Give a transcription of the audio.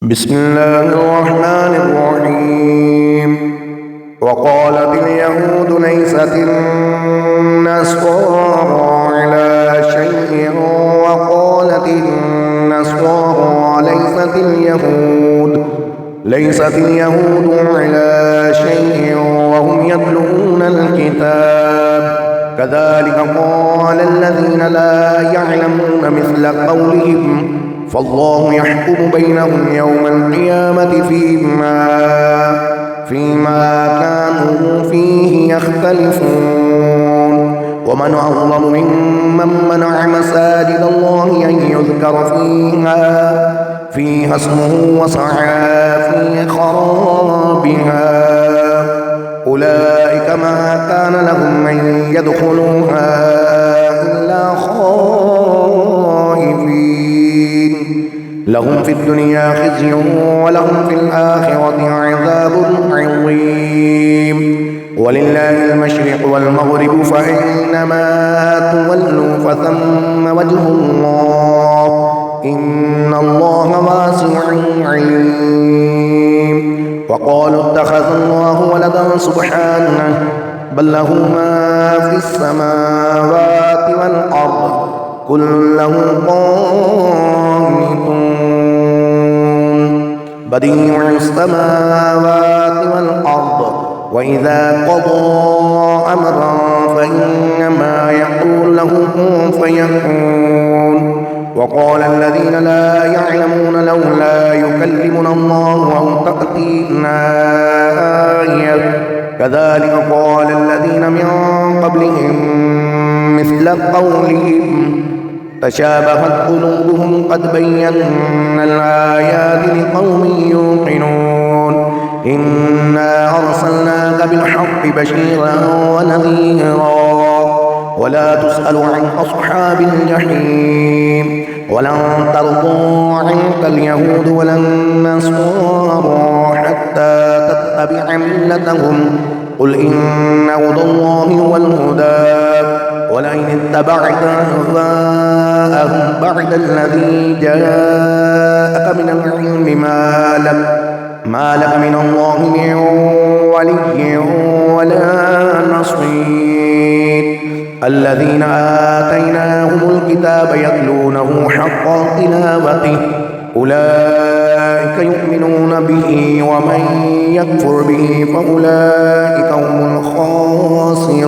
بسم الله الرحمن الرحيم. وقالت اليهود ليست النصارى على شيء وقالت النصارى ليست اليهود على شيء وهم يتلون الكتاب كذلك قال الذين لا يعلمون مثل قولهم فالله يحكم بينهم يوم القيامة فيما كانوا فيه يختلفون. ومن أظلم ممن منع مساجد الله أن يذكر فيها اسمه وسعى في خرابها أولئك ما كان لهم أن يدخلوها إلا خائفين لهم في الدنيا خزي ولهم في الآخرة عذاب عظيم. ولله المشرق والمغرب فإنما تولوا فثم وجه الله إن الله واسع عليم. وقالوا اتخذ الله ولدا سبحانه بل له ما في السماوات والأرض كل له قانتون بديع السماوات والأرض وإذا قضى أمرا فإنما يقول له كن فيكون. وقال الذين لا يعلمون لولا يكلمنا الله أو تأتينا آية كذلك قال الذين من قبلهم مثل قولهم تشابهت قلوبهم قد بينا الآيات لقوم يوقنون. إنا أرسلناك بالحق بشيرا ونذيرا ولا تسأل عن أصحاب الجحيم ولن ترضى عنك اليهود ولا النصارى حتى تتبع ملتهم قل إن هدى الله هو الهدى ولئن اتبعت أهواءهم بعد الذي جاءك من العلم ما لك من الله من ولي ولا نصير. الذين آتيناهم الكتاب يتلونه حق تلاوته أولئك يؤمنون به ومن يكفر به فأولئك هم الخاسرون.